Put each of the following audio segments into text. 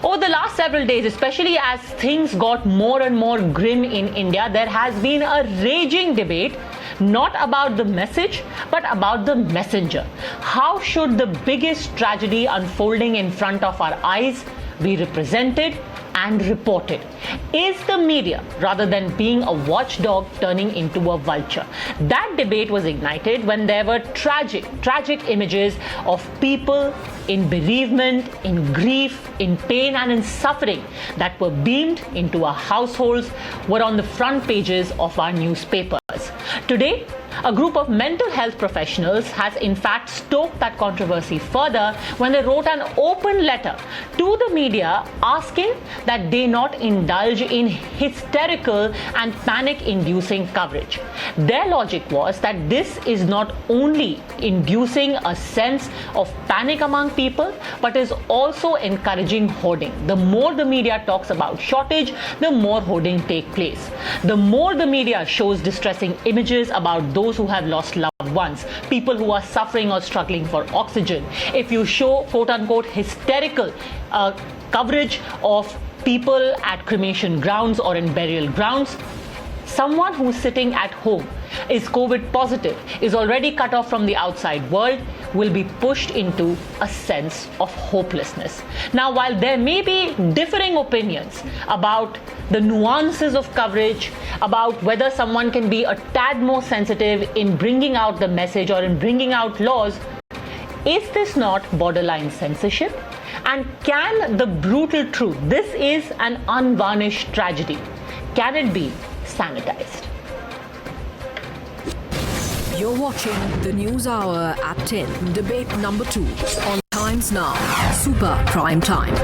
Over the last several days, especially as things got more and more grim in India, there has been a raging debate not about the message, but about the messenger. How should the biggest tragedy unfolding in front of our eyes be represented and reported? Is the media, rather than being a watchdog, turning into a vulture? That debate was ignited when there were tragic images of people in bereavement, in grief, in pain and in suffering that were beamed into our households, were on the front pages of our newspapers. Today, a group of mental health professionals has in fact stoked that controversy further when they wrote an open letter to the media asking that they not indulge in hysterical and panic-inducing coverage. Their logic was that this is not only inducing a sense of panic among people, but is also encouraging hoarding. The more the media talks about shortage, the more hoarding takes place. The more the media shows distressing images about those who have lost loved ones, people who are suffering or struggling for oxygen, if you show quote-unquote hysterical coverage of people at cremation grounds or in burial grounds, someone who's sitting at home, is COVID positive, is already cut off from the outside world, will be pushed into a sense of hopelessness. Now, while there may be differing opinions about the nuances of coverage, about whether someone can be a tad more sensitive in bringing out the message or in bringing out laws, is this not borderline censorship? And can the brutal truth, this is an unvarnished tragedy, can it be sanitized? You're watching the News Hour at 10, debate number 2 on Times Now, Super Prime Time.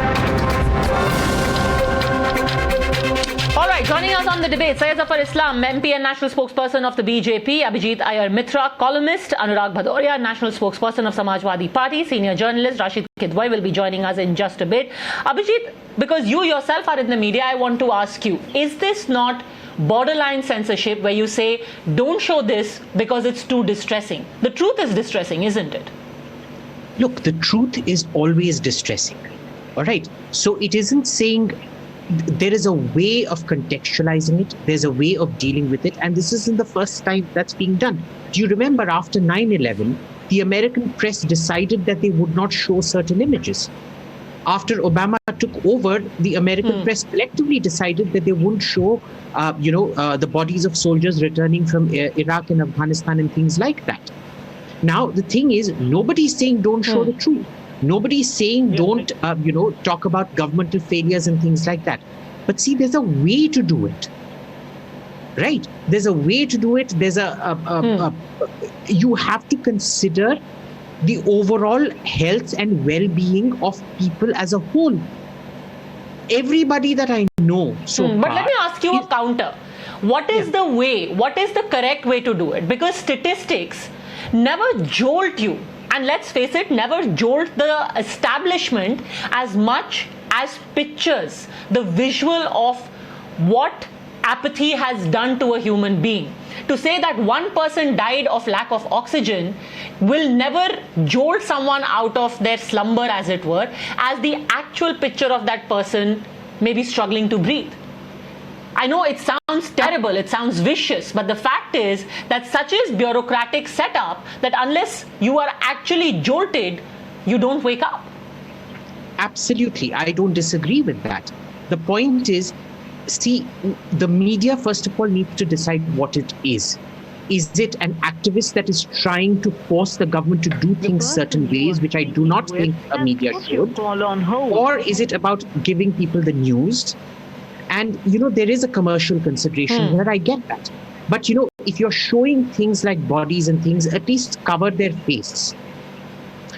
All right, joining us on the debate, Syed Zafar Islam, MP and national spokesperson of the BJP, Abhijit Iyer Mitra, columnist, Anurag Bhadoria, national spokesperson of Samajwadi Party, senior journalist Rashid Kidwai will be joining us in just a bit. Abhijit, because you yourself are in the media, I want to ask you, is this not borderline censorship where you say, don't show this because it's too distressing? The truth is distressing, isn't it? Look, the truth is always distressing. All right. So it isn't saying there is a way of contextualizing it. There's a way of dealing with it. And this isn't the first time that's being done. Do you remember after 9/11, the American press decided that they would not show certain images? After Obama took over, the American press collectively decided that they wouldn't show, the bodies of soldiers returning from Iraq and Afghanistan and things like that. Now, the thing is, nobody's saying don't show the truth. Nobody's saying don't, talk about governmental failures and things like that. But see, there's a way to do it. Right? There's a way to do it. There's you have to consider the overall health and well-being of people as a whole. Everybody that I know so far. But let me ask you a counter. What is the way, what is the correct way to do it? Because statistics never jolt you. And let's face it, never jolt the establishment as much as pictures, the visual of what apathy has done to a human being. To say that one person died of lack of oxygen will never jolt someone out of their slumber, as it were, as the actual picture of that person maybe struggling to breathe. I know it sounds terrible, it sounds vicious, but the fact is that such is bureaucratic setup that unless you are actually jolted, you don't wake up. Absolutely, I don't disagree with that. The point is, see, the media, first of all, needs to decide what it is. Is it an activist that is trying to force the government to do things certain ways, which I do not think a media should? Or is it about giving people the news? And, there is a commercial consideration where I get that. But, if you're showing things like bodies and things, at least cover their face.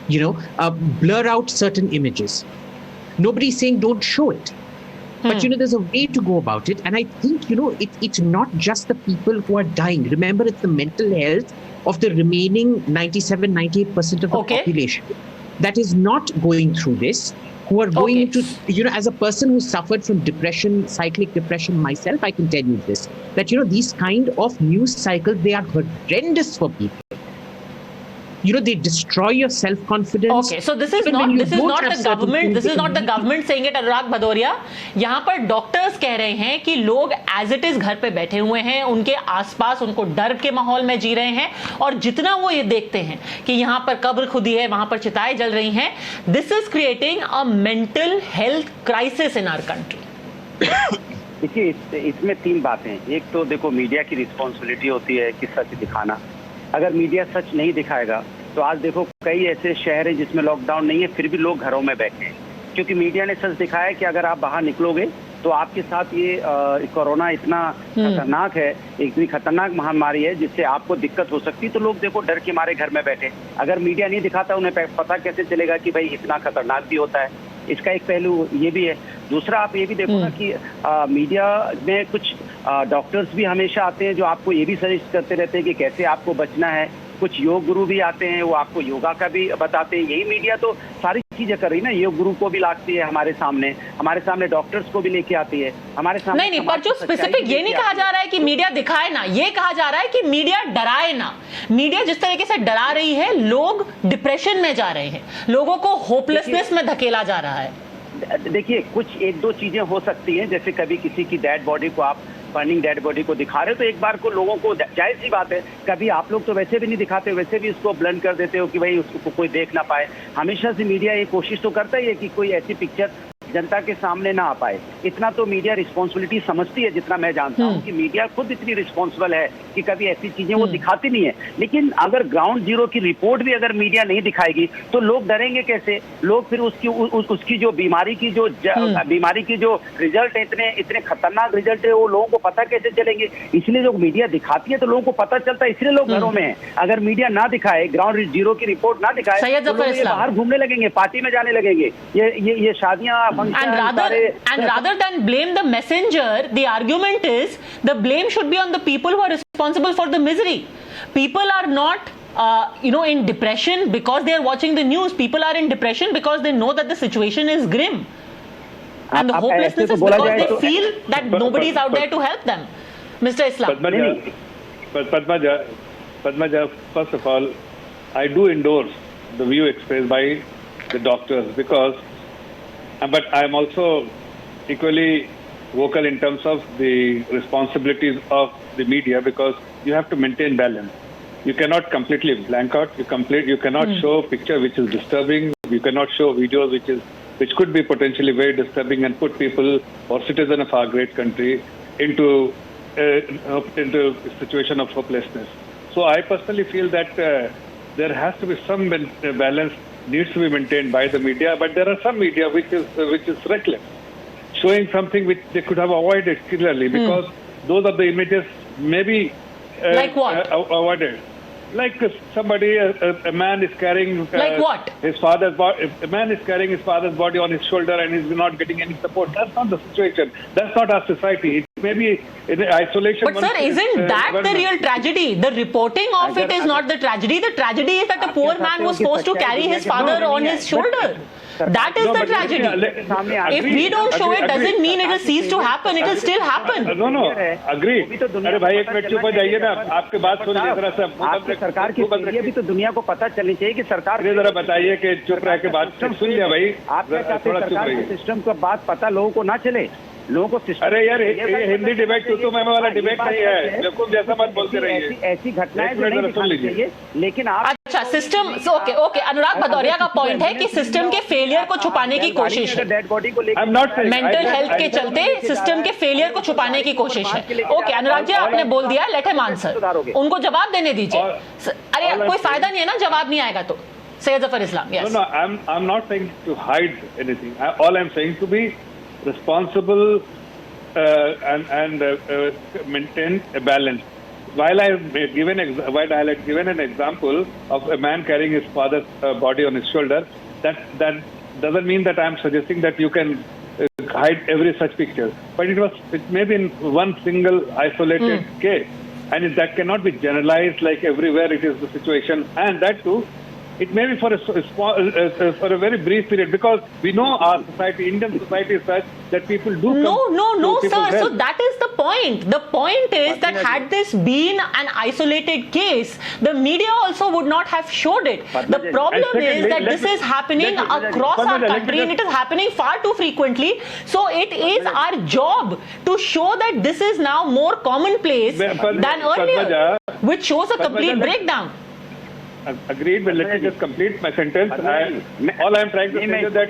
Blur out certain images. Nobody's saying don't show it. But, there's a way to go about it. And I think, it's not just the people who are dying. Remember, it's the mental health of the remaining 97, 98% of the population that is not going through this, who are going into, as a person who suffered from depression, cyclic depression myself, I can tell you this, that, these kind of news cycles, they are horrendous for people. they destroy your self-confidence. Okay, so this is Even when not you this is don't not have the certain government. things This is that not the you- government saying it. अनुराग भदौरिया, यहाँ पर doctors कह रहे हैं कि लोग as it is घर पे बैठे हुए हैं, उनके आसपास उनको डर के माहौल में जी रहे हैं, और जितना वो ये देखते हैं कि यहाँ पर कब्र खुदी है, वहां पर चिताएं जल रही हैं, this is creating a mental health crisis in our country. देखिए, इसमें तीन बातें हैं. एक तो देखो, मीडिया की रिस्पॉन्सिबिलिटी होती है कि सच दिखाना. अगर मीडिया सच नहीं दिखाएगा तो आज देखो कई ऐसे शहर हैं जिसमें लॉकडाउन नहीं है, फिर भी लोग घरों में बैठे हैं, क्योंकि मीडिया ने सच दिखाया है कि अगर आप बाहर निकलोगे तो आपके साथ ये कोरोना इतना खतरनाक है, इतनी खतरनाक महामारी है जिससे आपको दिक्कत हो सकती है. तो लोग देखो डर के मारे घर में बैठे. अगर मीडिया नहीं दिखाता, उन्हें पता कैसे चलेगा कि भाई इतना खतरनाक भी होता है. इसका एक पहलू ये भी है. दूसरा, आप ये भी देखो ना कि मीडिया में कुछ डॉक्टर्स भी हमेशा आते हैं जो आपको ये भी सजेस्ट करते रहते हैं कि कैसे आपको बचना है. कुछ योग गुरु भी आते हैं, वो आपको योगा का भी बताते हैं. यही मीडिया तो सारी चीजें कर रही है ना. योग गुरु को भी लाती है हमारे सामने डॉक्टर्स को भी लेके आती है हमारे सामने. नहीं, पर जो स्पेसिफिक ये नहीं कहा जा रहा है कि मीडिया दिखाए ना, ये कहा जा रहा है कि मीडिया डराए ना. मीडिया जिस तरीके से डरा रही है, लोग डिप्रेशन में जा रहे हैं, लोगों को होपलेसनेस में धकेला जा रहा है. देखिए, कुछ एक दो चीजें हो सकती हैं. जैसे कभी किसी की डेड बॉडी को आप बर्निंग डेड बॉडी को दिखा रहे हो तो एक बार को लोगों को, जाहिर सी बात है, कभी आप लोग तो वैसे भी नहीं दिखाते, वैसे भी इसको ब्लंड कर देते हो कि भाई उसको कोई देख ना पाए. हमेशा से मीडिया ये कोशिश तो करता ही है कि कोई ऐसी पिक्चर जनता के सामने ना आ पाए. इतना तो मीडिया रिस्पॉन्सिबिलिटी समझती है. जितना मैं जानता हूँ कि मीडिया खुद इतनी रिस्पॉन्सिबल है कि कभी ऐसी चीजें वो दिखाती नहीं है. लेकिन अगर ग्राउंड जीरो की रिपोर्ट भी अगर मीडिया नहीं दिखाएगी तो लोग डरेंगे कैसे? लोग फिर उसकी जो बीमारी की जो रिजल्ट है, इतने खतरनाक रिजल्ट है, वो लोगों को पता कैसे चलेंगे? इसलिए जो मीडिया दिखाती है तो लोगों को पता चलता है, इसलिए लोग घरों में है. अगर मीडिया ना दिखाए, ग्राउंड जीरो की रिपोर्ट ना दिखाए, तो लोग बाहर घूमने लगेंगे, पार्टी में जाने लगेंगे, ये शादियां. And rather than blame the messenger, the argument is the blame should be on the people who are responsible for the misery. People are not in depression because they are watching the news. People are in depression because they know that the situation is grim, and the hopelessness is because they feel that nobody is out there to help them. Mr. Islam. Padmaja, first of all, I do endorse the view expressed by the doctors, but I am also equally vocal in terms of the responsibilities of the media, because you have to maintain balance. You cannot completely blank out. You cannot show a picture which is disturbing. You cannot show videos which could be potentially very disturbing and put people or citizens of our great country into a situation of hopelessness. So I personally feel that there has to be some balance needs to be maintained by the media, but there are some media which is reckless, showing something which they could have avoided clearly, because those are the images maybe like what? Avoided. Like somebody, a man is carrying like what? His father's body. A man is carrying his father's body on his shoulder and he's not getting any support. That's not the situation. That's not our society. It may be in isolation. But sir, isn't that the real tragedy? The reporting of it is not the tragedy. The tragedy is that a poor man was forced to carry his father on his shoulder. That is the tragedy. If we don't show it, doesn't mean it will cease to happen. It will still happen. No. Agree. अरे भाई एक minute चुप हो जाइए ना. आपके बात सुनिए जरा सा. सरकार की ये भी तो दुनिया को पता चलनी चाहिए कि सरकार. जरा बताइए कि चुप रह के बात सुन लिया भाई. आप क्या चाहते हैं? सरकार के सिस्टम का बात पता लोगों को ना चले. लोगों को सिस्टम. अरे यार, ये हिंदी डिबेट तो मैं वाला डिबेट नहीं है. बिल्कुल जैसा मत बोलते रहिए. ऐसी घटनाएं जो नहीं दिखानी चाहिए, लेकिन आप. अच्छा, सिस्टम. ओके. अनुराग भदौरिया का पॉइंट है कि सिस्टम के फेलियर को छुपाने की कोशिश है. डेड बॉडी को लेकर मेंटल हेल्थ के चलते सिस्टम के फेलियर को छुपाने की कोशिश है. ओके अनुराग जी, आपने बोल दिया, लेट हिम आंसर. उनको जवाब देने दीजिए. अरे कोई फायदा नहीं है ना, जवाब नहीं आएगा तो. Syed Zafar Islam. Yes. No, I'm not saying to hide anything. All I'm saying to be responsible and maintain a balance. While I had given an example of a man carrying his father's body on his shoulder, that doesn't mean that I'm suggesting that you can hide every such picture. But it may be in one single isolated case, and that cannot be generalized like everywhere it is the situation. And that too, It may be for a very brief period, because we know our society, Indian society, is such that people do. No, sir. So that is the point. The point is that had this been an isolated case, the media also would not have showed it. The problem is that this is happening across our country, and it is happening far too frequently. So it is our job to show that this is now more commonplace than earlier, which shows a complete breakdown. Agreed, but let me just complete my sentence. All I am trying to say is that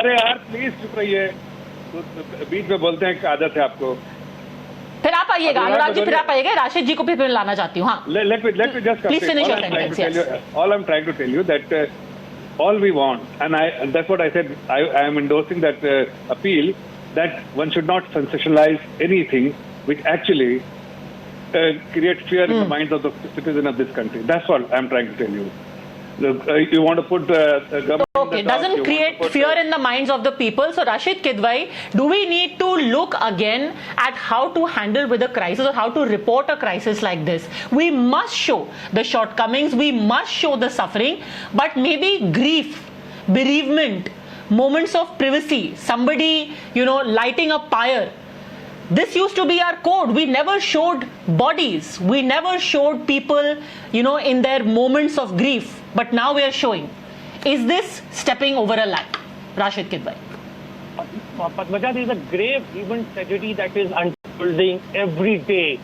अरे यार please चुप रहिए, बीच में बोलते हैं आदत है आपको. फिर आप आइएगा अनुराग जी, फिर आप आइएगा. राशिद जी को भी लाना चाहती हूँ. हाँ, let me just please finish your sentence. Yes. All I'm trying to tell you that all we want, and that's what I said. I am endorsing that appeal that one should not sensationalize anything which actually create fear in the minds of the citizen of this country. That's all I'm trying to tell you. You want to put government okay, doesn't create fear in the minds of the people. So Rashid Kidwai, do we need to look again at how to handle with a crisis or how to report a crisis like this? We must show the shortcomings, we must show the suffering, but maybe grief, bereavement, moments of privacy, somebody, lighting a pyre. This used to be our code. We never showed bodies. We never showed people, in their moments of grief. But now we are showing. Is this stepping over a line? Rashid Kidwai. Padmaja, there is a grave human tragedy that is unfolding every day.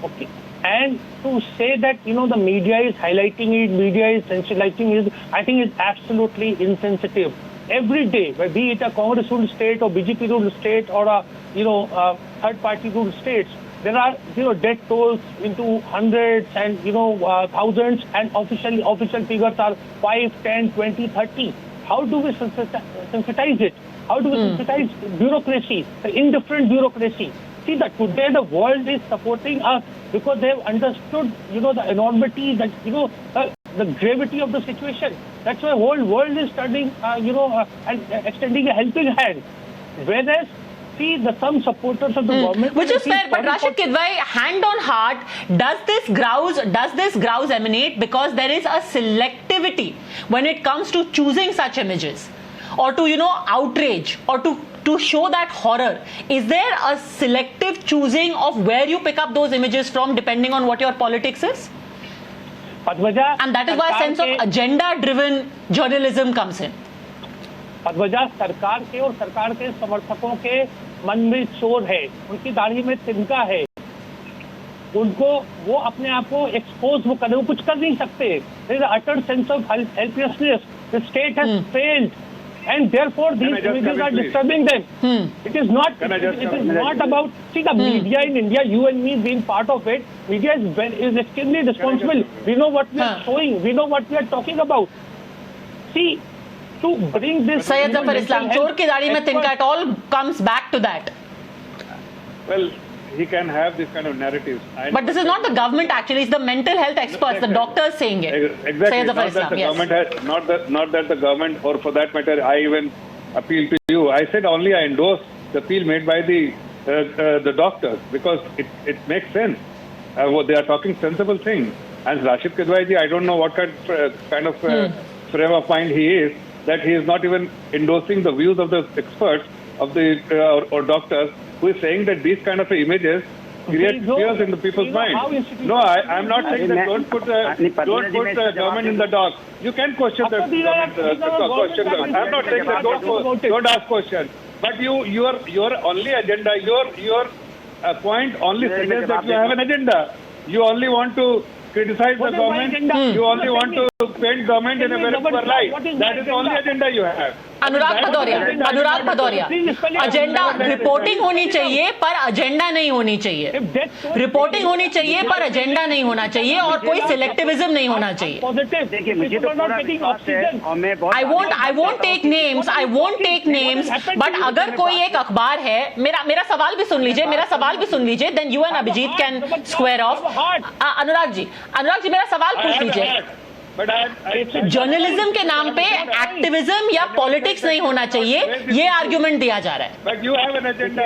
Okay. And to say that, the media is highlighting it, media is sensationalizing it, I think is absolutely insensitive. Every day, be it a Congress ruled state or BJP ruled state or a third party ruled states, there are death tolls into hundreds and thousands, and official figures are 5, 10, 20, 30. How do we sensitize it? How do we sensitize bureaucracy, the indifferent bureaucracy? See that today the world is supporting us because they have understood the enormity, that the gravity of the situation. That's why the whole world is turning, and extending a helping hand. Whereas, see, some supporters of the government... Which is fair, but Rashid Kidwai, hand on heart, does this grouse emanate because there is a selectivity when it comes to choosing such images? Or to, outrage, or to show that horror? Is there a selective choosing of where you pick up those images from depending on what your politics is? Padmaja, and that is why a sense of agenda-driven journalism comes in. Padmaja, सरकार के और सरकार के समर्थकों के मन में चोर है, उनकी दाढ़ी में तिनका है, उनको वो अपने आप को एक्सपोज वो कुछ कर नहीं सकते. There is an utter sense of helplessness. The state has failed, and therefore these images are disturbing them. It is not. It is not about. See, the media in India, you and me being part of it, media is extremely responsible. We know what we are showing. We know what we are talking about. See, to bring this. Syed Zafar Islam, chor ki daadi mein tinka, it all comes back to that. Well, he can have this kind of narratives. But this is not the government actually, it's the mental health experts, the doctors saying it. Exactly. Not that the government has, not that the government, or for that matter, I even appeal to you. I said only I endorse the appeal made by the doctors, because it makes sense. They are talking sensible things. And Rashid Kidwai ji, I don't know what kind of frame of mind he is, that he is not even endorsing the views of the experts of the or doctors, who is saying that these kind of images create fears in the people's minds. No, I'm not saying that don't put government in the dock. You can question the government. I'm not saying that don't ask questions. But your only agenda, your point only suggests that you have an agenda. You only want to criticize the government. You only want to paint government in a very poor light. That is the only agenda you have. Anurag Bhadauria, agenda reporting होनी चाहिए पर agenda नहीं होनी चाहिए. Reporting होनी चाहिए पर agenda नहीं होना चाहिए, और कोई सिलेक्टिविज्म नहीं होना चाहिए. I won't take names, but अगर कोई एक अखबार है, मेरा सवाल भी सुन लीजिए, then you and Abhijit can square off. Anurag ji मेरा सवाल पूछ लीजिए. जर्नलिज्म के नाम पे एक्टिविज्म या पॉलिटिक्स नहीं होना चाहिए, ये आर्गुमेंट दिया जा रहा है.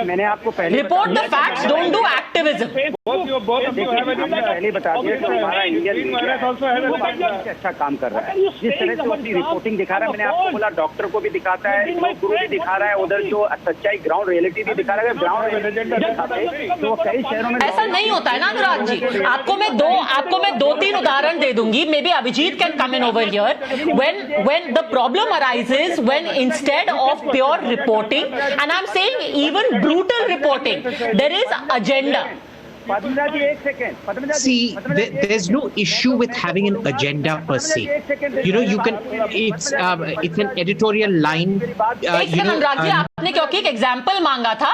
मैंने आपको पहले report the facts, don't do activism. both of you have an हमने agenda. पहले बता दिया कि हमारा Indian Green virus also has an agenda. अच्छा काम कर रहा है। जिस तरह से उसकी रिपोर्टिंग दिखा रहा है, मैंने आपको बोला डॉक्टर को भी दिखाता है, गुरु भी दिखा रहा है, उधर जो सच्चाई ग्राउंड रियलिटी भी दिखा रहा है। ग्राउंड रियलिटी तो कई शहरों में ऐसा नहीं होता है ना अनुराग जी। आपको मैं दो तीन उदाहरण दे दूंगी। Maybe Abhijeet can come in over here. When the problem arises when instead of pure reporting, and I am saying even brutal reporting, there is agenda. Padmaja ji, एक second. See, there's no issue with having an agenda per se. You know, you can. It's an editorial line. एक second Anurag ji, आपने क्योंकि एक example मांगा था,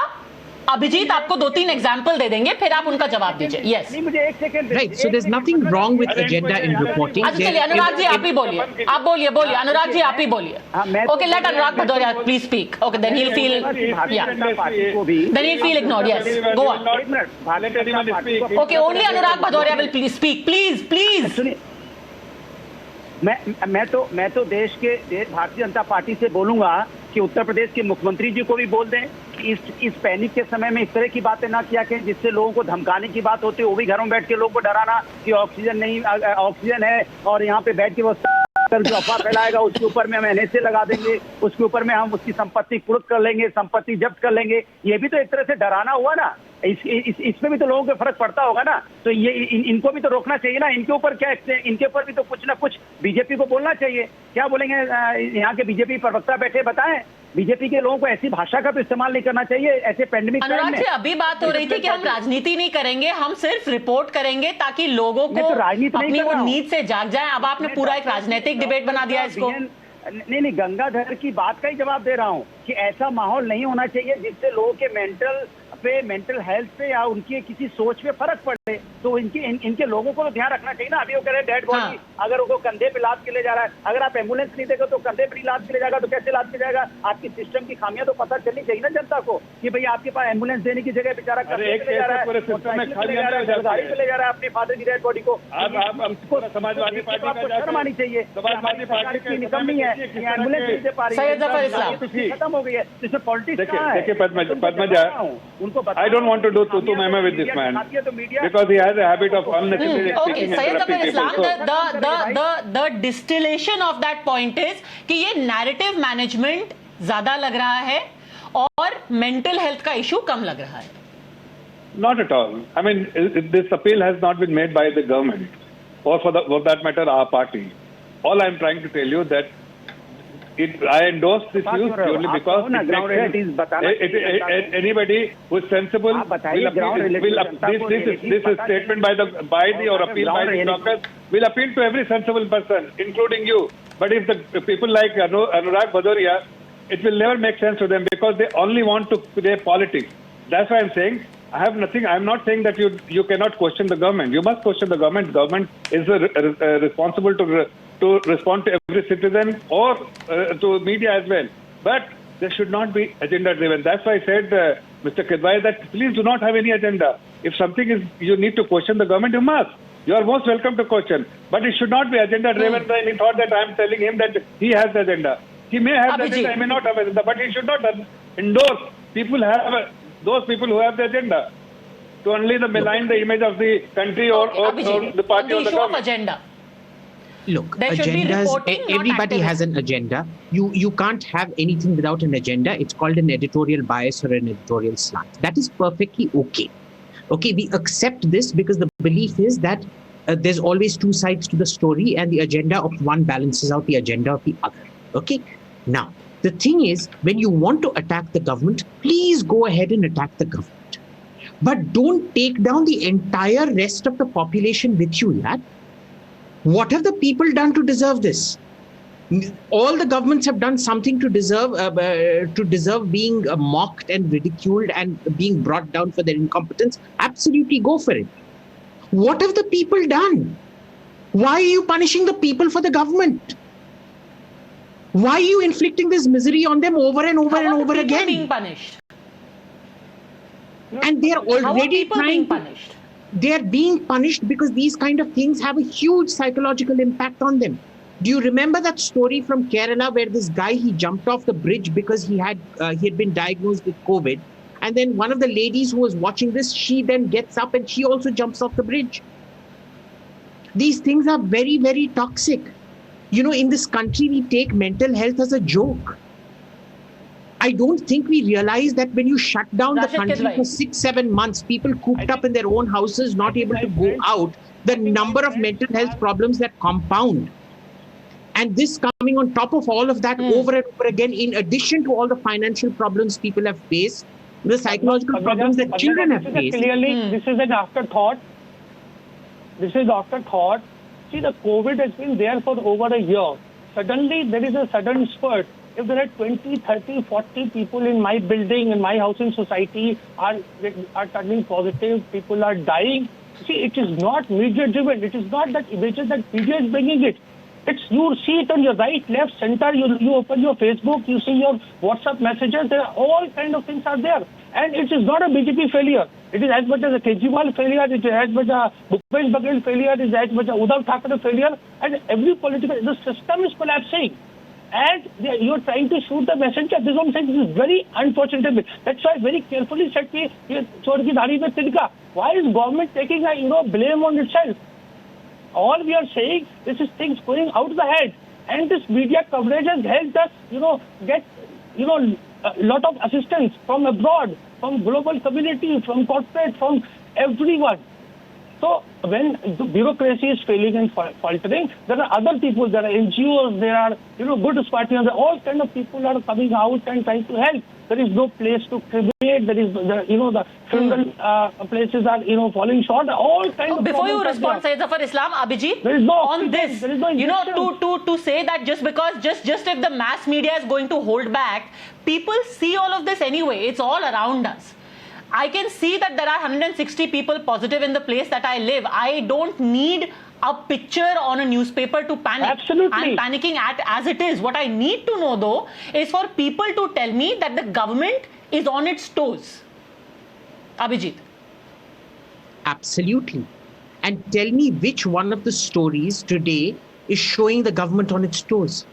अभिजीत आपको 2-3 example दे देंगे, फिर आप उनका जवाब दीजिए। यस, मुझे एक second. Right. So there's nothing wrong with agenda in reporting. अच्छा चलिए अनुराग जी आप ही बोलिए, आप बोलिए अनुराग जी आप ही बोलिए। Okay, let Anurag Bhadauria please speak. Okay, then he'll feel then he'll feel ignored. Yes, go on. Okay, only Anurag Bhadauria will please speak. Please. सुनिए, मैं तो भारतीय जनता पार्टी से बोलूंगा कि उत्तर प्रदेश के मुख्यमंत्री जी को भी बोल दें कि इस पैनिक के समय में इस तरह की बातें ना किया करें जिससे लोगों को धमकाने की बात होती है। वो भी घरों में बैठ के लोगों को डराना कि ऑक्सीजन है और यहाँ पे बैठ के वो जो अफवाह फैलाएगा उसके ऊपर में हम NSA लगा देंगे, उसके ऊपर में हम उसकी संपत्ति कुर्क कर लेंगे, संपत्ति जब्त कर लेंगे। ये भी तो एक तरह से डराना हुआ ना। इसमें भी तो लोगों को फर्क पड़ता होगा ना। तो ये इनको भी तो रोकना चाहिए ना। इनके ऊपर ऊपर भी तो कुछ ना कुछ बीजेपी को बोलना चाहिए। क्या बोलेंगे यहाँ के बीजेपी प्रवक्ता बैठे बताएं। बीजेपी के लोगों को ऐसी भाषा का तो इस्तेमाल नहीं करना चाहिए ऐसे पेंडेमिक टाइम में। अनुराग जी, अभी बात हो रही थी कि हम राजनीति नहीं करेंगे, हम सिर्फ रिपोर्ट करेंगे ताकि लोगों को अपनी वो नींद से जाग जाए। अब आपने पूरा एक राजनीतिक डिबेट बना दिया इसको। नहीं, गंगाधर की बात का ही जवाब दे रहा हूँ कि ऐसा माहौल नहीं होना चाहिए जिससे लोगों के मेंटल हेल्थ पे या उनकी किसी सोच पे फर्क पड़े। तो इनके लोगों को तो ध्यान रखना चाहिए ना। अभी वो कह रहे हैं डेड बॉडी, अगर उनको कंधे पे लाद के ले जा रहा है, अगर आप एम्बुलेंस नहीं देगा तो कंधे पे लाद के ले जाएगा, तो कैसे लाद के जाएगा? आपकी सिस्टम की खामियां तो पता चलनी चाहिए ना जनता को कि भाई आपके पास एम्बुलेंस देने की जगह बेचारा कंधे पे ले जा रहा है, गाड़ी पे ले जा रहा है अपने फादर की डेड बॉडी को। समाजवादी पार्टी आपको शर्म आनी चाहिए। समाजवादी पार्टी की इनकम नहीं है, एम्बुलेंस नहीं दे पा रही है, खत्म हो गई है। इसमें पॉलिटिक्स देखिए Padmaja, I don't want to do tutu meme with this man because he has a habit of unnecessarily speaking and interrupting people. So, the distillation of that point is कि ये narrative management ज्यादा लग रहा है और mental health का issue कम लग रहा है। Not at all. I mean, this appeal has not been made by the government or for that matter our party. All I am trying to tell you that I endorse this view purely because anybody who is sensible this statement by the or appeal by the doctors will appeal to every sensible person, including you. But if the people like Anurag Bhadoria, it will never make sense to them because they only want to play politics. That's why I'm saying I'm not saying that you cannot question the government. You must question the government. Government is responsible to respond to every citizen or to media as well. But there should not be agenda driven. That's why I said, Mr. Kedwai, that please do not have any agenda. If something is, you need to question the government, you must. You are most welcome to question. But it should not be agenda driven. Then he thought that I am telling him that he has the agenda. He may have the agenda, he may not have the agenda, but he should not endorse those people who have the agenda to only malign the image of the country or the party or the government. Agenda. Look, there should be reporting, everybody has an agenda. You can't have anything without an agenda. It's called an editorial bias or an editorial slant. That is perfectly okay. Okay, we accept this because the belief is that there's always two sides to the story and the agenda of one balances out the agenda of the other. Okay, now the thing is, when you want to attack the government, please go ahead and attack the government. But don't take down the entire rest of the population with you, lad. What have the people done to deserve this? All the governments have done something to deserve being mocked and ridiculed and being brought down for their incompetence. Absolutely go for it. What have the people done? Why are you punishing the people for the government? Why are you inflicting this misery on them over and over and over again? Being punished? And they are already being punished? They are being punished because these kind of things have a huge psychological impact on them. Do you remember that story from Kerala where this guy, he jumped off the bridge because he had been diagnosed with COVID, And then one of the ladies who was watching this, she then gets up and she also jumps off the bridge. These things are very, very toxic. You know, in this country, we take mental health as a joke. I don't think we realize that when you shut down the country for 6-7 months, people cooped up in their own houses, not able to go out, the number of mental health problems that compound. And this coming on top of all of that over and over again, in addition to all the financial problems people have faced, the psychological problems that children have faced. Clearly, this is an afterthought. This is afterthought. See, the COVID has been there for over a year. Suddenly, there is a sudden spurt. If there are 20, 30, 40 people in my building, in my housing society are turning positive, people are dying. See, it is not media driven. It is not that images that media is bringing it. It's you see it on your right, left, center. You open your Facebook, you see your WhatsApp messages. There are all kind of things are there, and it is not a BJP failure. It is as much as a Kejriwal failure. It is as much a Bhupesh Baghel failure. It is as much a Uddhav Thackeray failure. And every the system is collapsing. And you are trying to shoot the messenger. This is what I'm saying. This is very unfortunate. That's why I very carefully said, why is government taking blame on itself? All we are saying, this is things going out of the head. And this media coverage has helped us, get, a lot of assistance from abroad, from global community, from corporate, from everyone. So when the bureaucracy is failing and faltering, there are other people, there are NGOs, there are, good parties, all kind of people are coming out and trying to help. There is no place to cremate, there is, the funeral places are, falling short, all kinds of Before you respond, Syed Zafar Islam, Abhijit, there is no on this, there is no to say that just because, just if the mass media is going to hold back, people see all of this anyway, it's all around us. I can see that there are 160 people positive in the place that I live. I don't need a picture on a newspaper to panic. Absolutely. I'm panicking as it is. What I need to know, though, is for people to tell me that the government is on its toes. Abhijit. Absolutely. And tell me which one of the stories today is showing the government on its toes.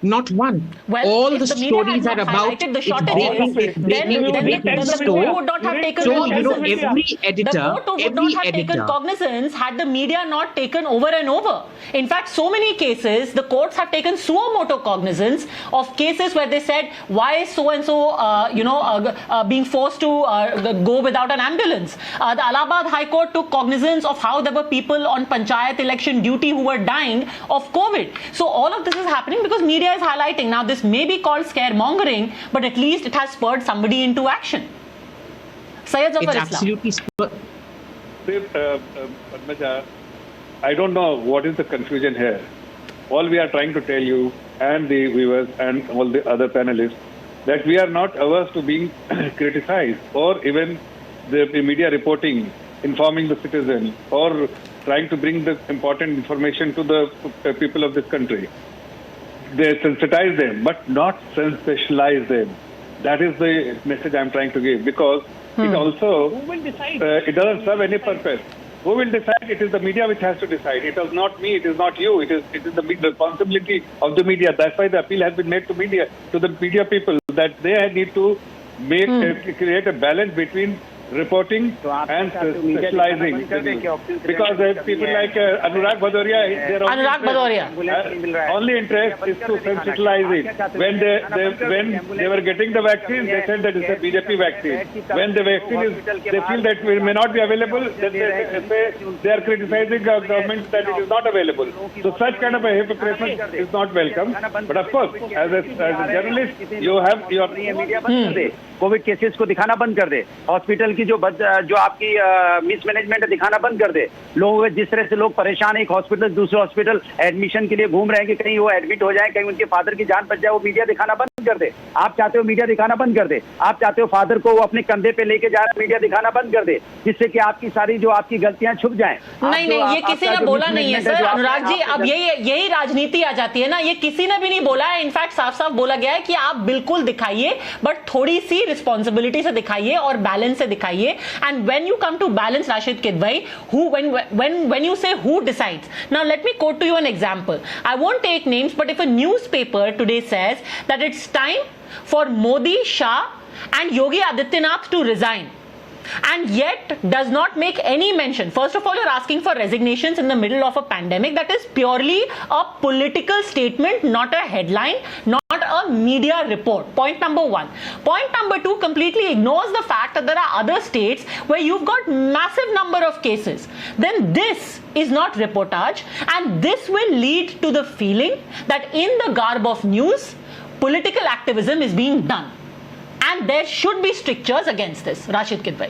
Not one. Well, all the stories are about the shortages. Then the court would not have taken cognizance. Every editor, taken cognizance had the media not taken over and over. In fact, so many cases, the courts have taken suo moto cognizance of cases where they said, why is so and so, being forced to go without an ambulance? The Allahabad High Court took cognizance of how there were people on panchayat election duty who were dying of COVID. So all of this is happening because media is highlighting. Now, this may be called scaremongering, but at least it has spurred somebody into action. Syed Zafar Islam. Absolutely spurred. Padmaja, I don't know what is the confusion here. All we are trying to tell you and the viewers and all the other panelists that we are not averse to being criticized or even the media reporting, informing the citizen or trying to bring the important information to the people of this country. They sensitize them, but not sensationalize them. That is the message I'm trying to give, because it also it doesn't serve any purpose. Who will decide? It is the media which has to decide. It is not me. It is not you. It is the responsibility of the media. That's why the appeal has been made to the media people, that they need to create a balance between reporting and specializing. Because people like Anurag Bhadoria, their only interest is to sensationalize it. When they were getting the vaccine, they said that it's a BJP vaccine. When the vaccine is, they feel that it may not be available, then they say they are criticizing the government that it is not available. So such kind of a hypocrisy is not welcome. But of course, as a journalist, you have your Covid cases को दिखाना बंद कर दे, hospital की जो आपकी mismanagement है दिखाना बंद कर दे, लोगों जिस तरह से लोग परेशान है एक हॉस्पिटल दूसरे हॉस्पिटल एडमिशन के लिए घूम रहे हैं कि कहीं वो एडमिट हो जाए, कहीं उनके फादर की जान बच जाए, वो मीडिया दिखाना बंद कर दे। आप चाहते हो मीडिया दिखाना बंद कर दे, आप चाहते हो फादर को वो अपने कंधे पे लेके जा रहे मीडिया दिखाना बंद कर दे, जिससे कि आपकी सारी जो आपकी गलतियां छुप जाएं। नहीं, ये किसी ने बोला नहीं है सर। अनुराग जी, अब यही राजनीति आ जाती है ना, ये किसी ने भी नहीं बोला है। इनफैक्ट साफ साफ बोला गया है कि आप बिल्कुल दिखाइए, बट थोड़ी सी रिस्पॉन्सिबिलिटी से दिखाइए और बैलेंस से दिखाइए। And when you come to balance, Rashid Kidwai, when you say who decides, now let me quote to you an example. I won't take names, but if a newspaper today says that it's time for Modi, Shah and Yogi Adityanath to resign, and yet does not make any mention. First of all, you're asking for resignations in the middle of a pandemic. That is purely a political statement, not a headline, not a media report. Point number one. Point number two completely ignores the fact that there are other states where you've got massive number of cases. Then this is not reportage, and this will lead to the feeling that in the garb of news, political activism is being done. And there should be strictures against this. Rashid Kidwai.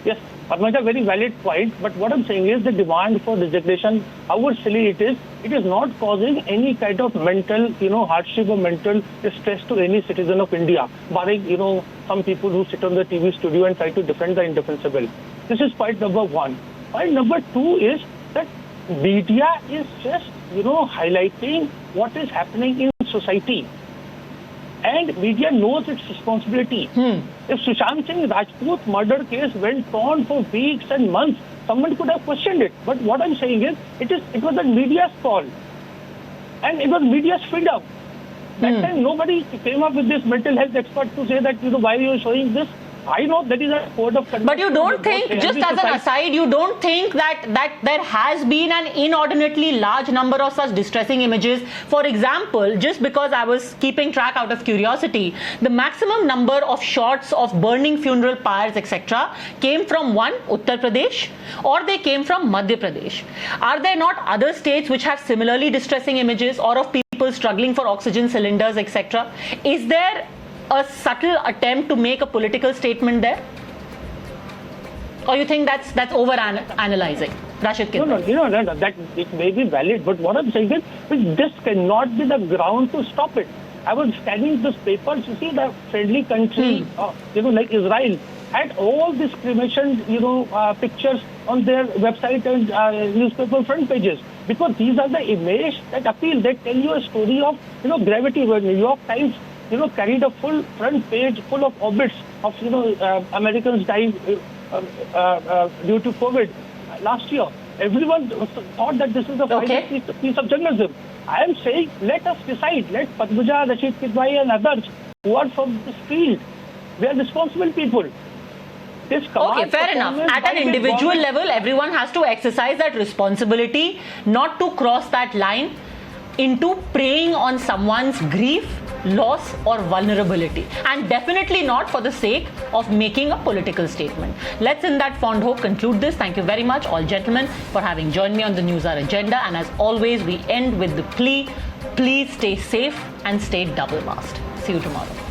Yes, Padmaja, very valid point. But what I'm saying is the demand for resignation, however silly it is not causing any kind of mental, hardship or mental stress to any citizen of India, barring, some people who sit on the TV studio and try to defend the indefensible. This is point number one. Point number two is that media is just, highlighting what is happening in society. And media knows its responsibility. If Sushant Singh Rajput murder case went on for weeks and months, someone could have questioned it. But what I'm saying is, it was the media's call. And it was media's freedom. That time nobody came up with this mental health expert to say that, why are you showing this? I know that is a code of conduct. But you don't think, just as an aside, you don't think that there has been an inordinately large number of such distressing images? For example, just because I was keeping track out of curiosity, the maximum number of shots of burning funeral pyres, etc., came from one, Uttar Pradesh, or they came from Madhya Pradesh. Are there not other states which have similarly distressing images, or of people struggling for oxygen cylinders, etc.? Is there a subtle attempt to make a political statement there? Or you think that's over analyzing? Rashid Kidwai. No, that it may be valid, but what I'm saying is this cannot be the ground to stop it. I was scanning these papers, you see the friendly country, like Israel, had all these cremation, pictures on their website and newspaper front pages, because these are the images that appeal. They tell you a story of, gravity, where New York Times carried a full front page full of obits of, Americans dying due to COVID last year. Everyone thought that this is a piece of journalism. I am saying, let us decide. Let Padmaja, Rashid Kidwai and others who are from this field, they are responsible people. Okay, fair enough. At an individual level, everyone has to exercise that responsibility, not to cross that line into preying on someone's grief, loss or vulnerability, and definitely not for the sake of making a political statement. Let's in that fond hope conclude this. Thank you very much, all gentlemen, for having joined me on the Newshour Agenda, and as always we end with the plea, please stay safe and stay double masked. See you tomorrow.